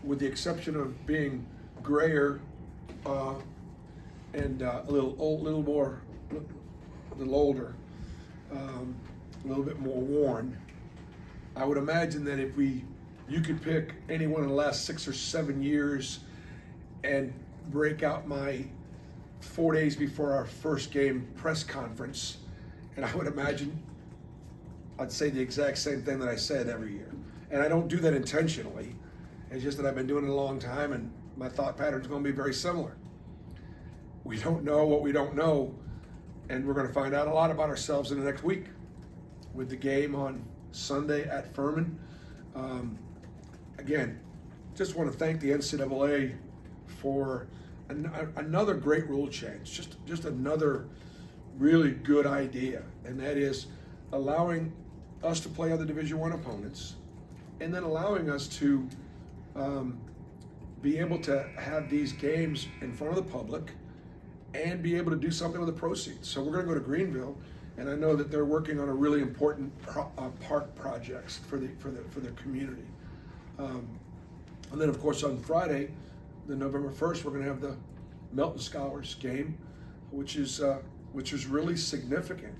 with the exception of being grayer and a little older, a little bit more worn. I would imagine that if you could pick anyone in the last 6 or 7 years and break out my 4 days before our first game press conference, and I would imagine I'd say the exact same thing that I said every year. And I don't do that intentionally. It's just that I've been doing it a long time, and my thought pattern is going to be very similar. We don't know what we don't know, and we're going to find out a lot about ourselves in the next week with the game on Sunday at Furman. Again, just want to thank the NCAA for another great rule change, just another really good idea, and that is allowing us to play other Division I opponents, and then allowing us to be able to have these games in front of the public and be able to do something with the proceeds. So we're going to go to Greenville, and I know that they're working on a really important park projects for their community. And then, of course, on Friday, the November 1st, we're going to have the Melton Scholars game, which is really significant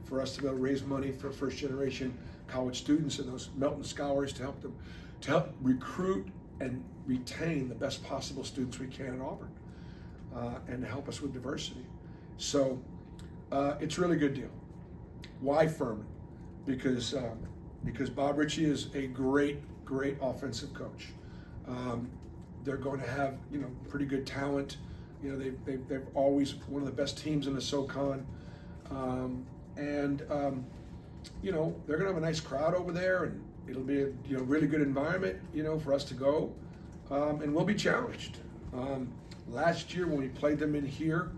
for us to be able to raise money for first-generation college students and those Melton Scholars to help recruit and retain the best possible students we can at Auburn, and to help us with diversity. So it's a really good deal. Why Furman? Because Bob Ritchie is a great offensive coach. They're going to have pretty good talent. They've always one of the best teams in the SoCon, and they're going to have a nice crowd over there, and it'll be a really good environment for us to go, and we'll be challenged. Last year when we played them in here,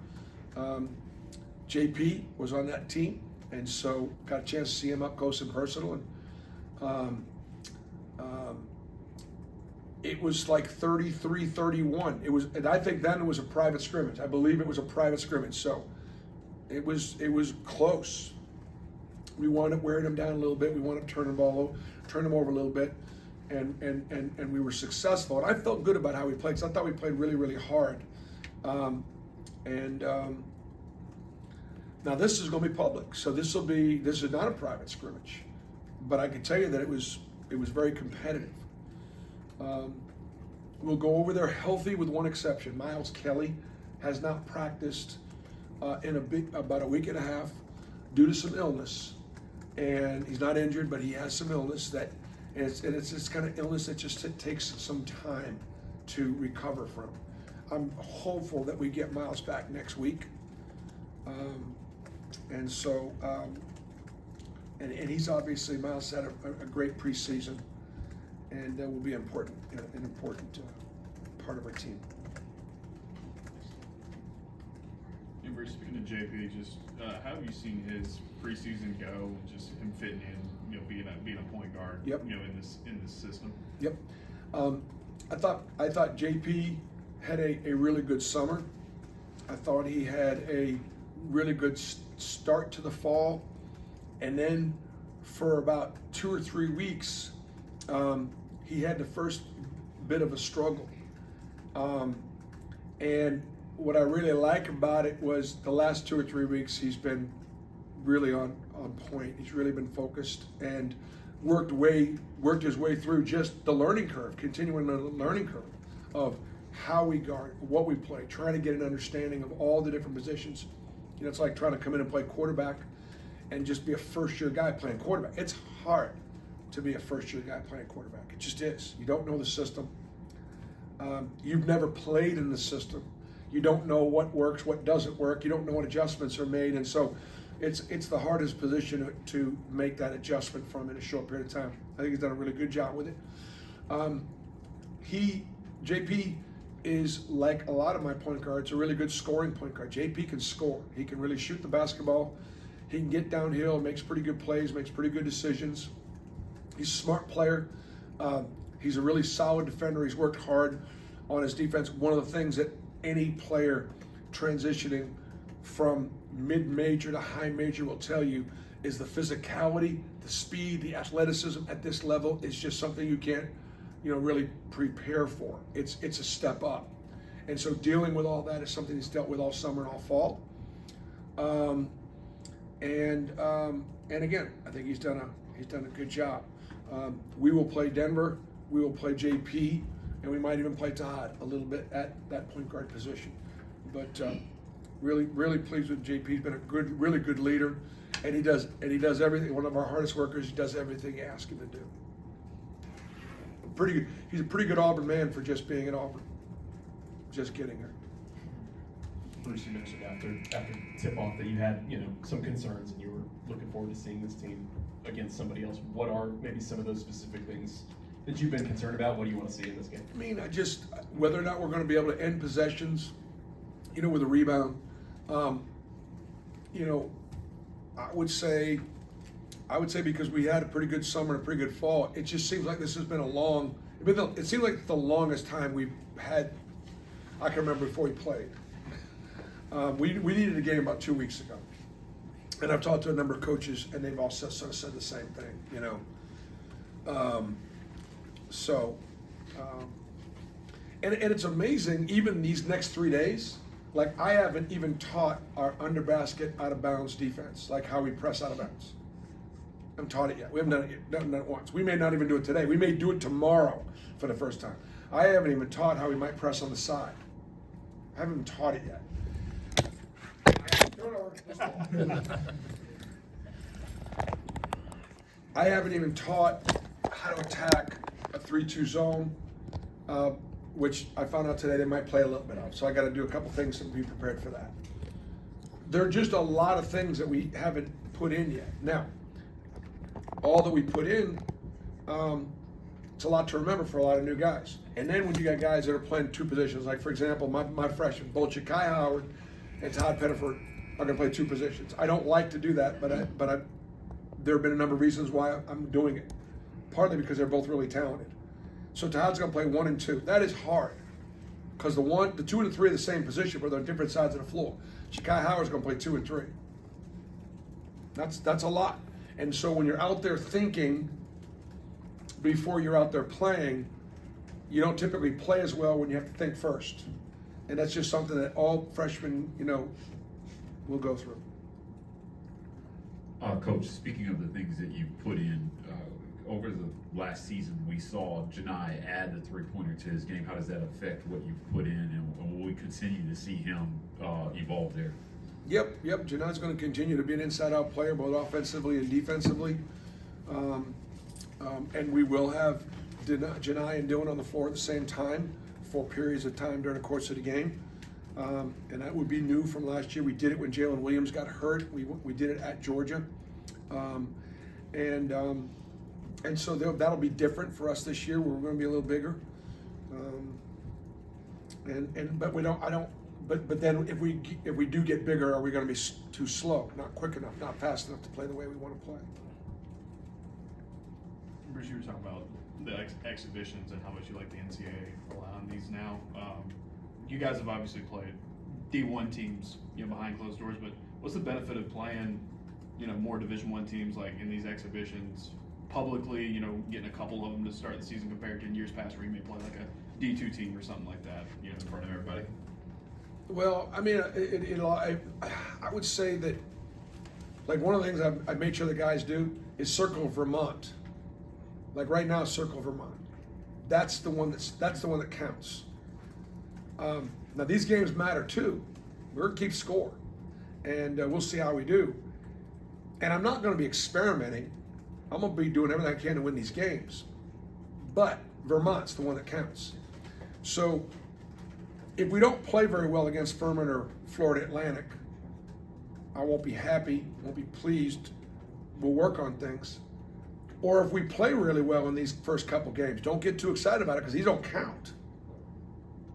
JP was on that team, and so got a chance to see him up close and personal, and it was like 33-31. And I think then it was a private scrimmage. I believe it was a private scrimmage, so it was close. We wound up wearing them down a little bit. We wound up turning them over a little bit, and we were successful. And I felt good about how we played, because I thought we played really, really hard. Now this is going to be public, so this is not a private scrimmage, but I can tell you that it was very competitive. We'll go over there healthy with one exception. Miles Kelly has not practiced in about a week and a half due to some illness, and he's not injured, but he has some illness it's this kind of illness that just takes some time to recover from. I'm hopeful that we get Miles back next week, and so and he's obviously, Miles had a great preseason, and will be an important part of our team. We're speaking to JP, just how have you seen his preseason go, and just him fitting in, being a point guard, Yep. in this system? Yep. I thought JP had a really good summer. I thought he had a really good start to the fall, and then for about 2 or 3 weeks, he had the first bit of a struggle. And what I really like about it was the last 2 or 3 weeks he's been really on point. He's really been focused and worked his way through just the learning curve, continuing the learning curve of how we guard, what we play, trying to get an understanding of all the different positions. It's like trying to come in and play quarterback and just be a first-year guy playing quarterback. It's hard to be a first-year guy playing quarterback. It just is. You don't know the system. You've never played in the system. You don't know what works, what doesn't work. You don't know what adjustments are made, and so it's the hardest position to make that adjustment from in a short period of time. I think he's done a really good job with it. JP is, like a lot of my point guards, a really good scoring point guard. JP can score. He can really shoot the basketball. He can get downhill, makes pretty good plays, makes pretty good decisions. He's a smart player. He's a really solid defender. He's worked hard on his defense. One of the things that any player transitioning from mid-major to high major will tell you is the physicality, the speed, the athleticism at this level is just something you can't really prepare for. It's a step up. And so dealing with all that is something he's dealt with all summer and all fall. And again, I think he's done a good job. We will play Denver, we will play JP, and we might even play Todd a little bit at that point guard position. But really pleased with JP. He's been a really good leader, and he does everything. One of our hardest workers. He does everything you ask him to do. Pretty good. He's a pretty good Auburn man for just being at Auburn. Just getting there. Bruce, you mentioned after tip-off that you had some concerns and you were looking forward to seeing this team against somebody else. What are maybe some of those specific things that you've been concerned about? What do you want to see in this game? I mean, whether or not we're going to be able to end possessions, with a rebound. I would say because we had a pretty good summer and a pretty good fall, it just seems like this has been it seems like the longest time we've had. I can remember before we played. We needed a game about 2 weeks ago, and I've talked to a number of coaches, and they've all sort of said the same thing. And it's amazing. Even these next 3 days, like I haven't even taught our under basket out of bounds defense, like how we press out of bounds. I haven't taught it yet. We haven't done it yet. Done it once. We may not even do it today. We may do it tomorrow for the first time. I haven't even taught how we might press on the side. I haven't even taught it yet. I haven't even taught how to attack a 3-2 zone, which I found out today they might play a little bit of. So I got to do a couple things to be prepared for that. There are just a lot of things that we haven't put in yet. Now, all that we put in, it's a lot to remember for a lot of new guys. And then when you got guys that are playing two positions, like for example, my freshmen, both Ja'Kai Howard and Todd Pettiford are going to play two positions. I don't like to do that, but there have been a number of reasons why I'm doing it. Partly because they're both really talented. So Todd's going to play 1 and 2. That is hard because the 2 and the 3 are the same position, but they're on different sides of the floor. Ja'Kai Howard's going to play 2 and 3. That's a lot. And so when you're out there thinking before you're out there playing, you don't typically play as well when you have to think first. And that's just something that all freshmen, will go through. Coach, speaking of the things that you put in, over the last season, we saw Janai add the three-pointer to his game. How does that affect what you put in, and will we continue to see him evolve there? Yep. Janai's going to continue to be an inside-out player, both offensively and defensively. And we will have Janai and Dylan on the floor at the same time for periods of time during the course of the game. And that would be new from last year. We did it when Jalen Williams got hurt. We did it at Georgia. And so that'll be different for us this year, where we're going to be a little bigger. But then if we do get bigger, are we going to be too slow, not quick enough, not fast enough to play the way we want to play? Bruce, you were talking about the exhibitions and how much you like the NCAA allowing these now. You guys have obviously played D1 teams, behind closed doors, but what's the benefit of playing, more Division I teams like in these exhibitions publicly, getting a couple of them to start the season compared to in years past where you may play like a D2 team or something like that, in front of everybody? Well, I mean, I would say that, like, one of the things I made sure the guys do is circle Vermont. Like right now, circle Vermont. That's the one that counts. Now these games matter too. We're gonna keep score, and we'll see how we do. And I'm not gonna be experimenting. I'm gonna be doing everything I can to win these games. But Vermont's the one that counts. So if we don't play very well against Furman or Florida Atlantic, I won't be happy, won't be pleased. We'll work on things. Or if we play really well in these first couple games, don't get too excited about it because these don't count.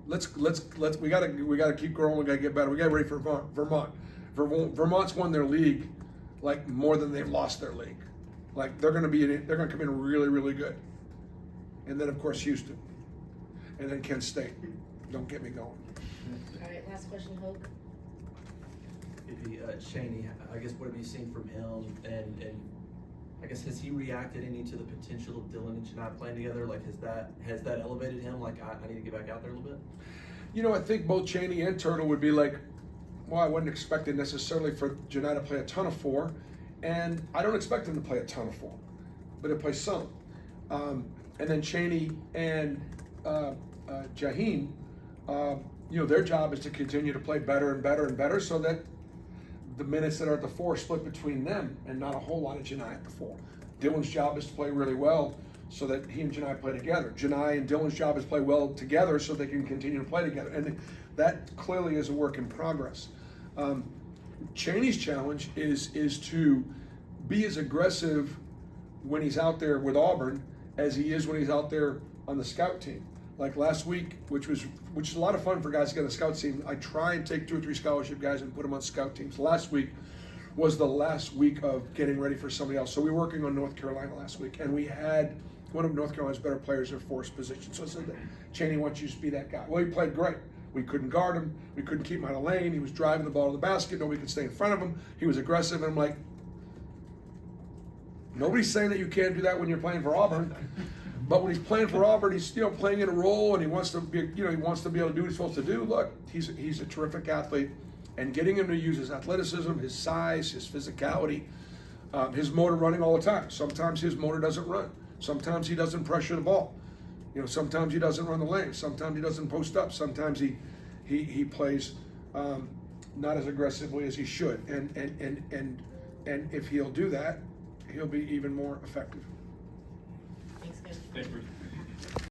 We gotta keep growing. We gotta get better. We gotta get ready for Vermont. Vermont's won their league like more than they've lost their league. Like they're gonna come in really, really good. And then of course Houston, and then Kent State. Don't get me going. All right, last question, Hope. Shaney, I guess what have you seen from him, and I guess, has he reacted any to the potential of Dylan and Janai playing together? Like, has that elevated him? Like, I need to get back out there a little bit? You know, I think both Cheney and Turtle would be like, well, I wasn't expecting necessarily for Janai to play a ton of 4, and I don't expect him to play a ton of 4, but he'll play some. And then Cheney and Jaheim, you know, their job is to continue to play better and better and better so that the minutes that are at the 4 split between them and not a whole lot of Janai at the 4. Dylan's job is to play really well so that he and Janai play together. Janai and Dylan's job is to play well together so they can continue to play together. And that clearly is a work in progress. Cheney's challenge is to be as aggressive when he's out there with Auburn as he is when he's out there on the scout team. Like last week, which is a lot of fun for guys to get on the scout team. I try and take 2 or 3 scholarship guys and put them on scout teams. Last week was the last week of getting ready for somebody else. So we were working on North Carolina last week, and we had one of North Carolina's better players at force position. So I said, Cheney wants you to be that guy. Well, he played great. We couldn't guard him. We couldn't keep him out of lane. He was driving the ball to the basket. Nobody could stay in front of him. He was aggressive. And I'm like, nobody's saying that you can't do that when you're playing for Auburn. But when he's playing for Auburn, he's playing in a role, and he wants to be he wants to be able to do what he's supposed to do. Look, he's a terrific athlete, and getting him to use his athleticism, his size, his physicality, his motor running all the time. Sometimes his motor doesn't run. Sometimes he doesn't pressure the ball. You know, sometimes he doesn't run the lane. Sometimes he doesn't post up. Sometimes he plays not as aggressively as he should. And if he'll do that, he'll be even more effective. Thanks, guys. Thanks, Bruce.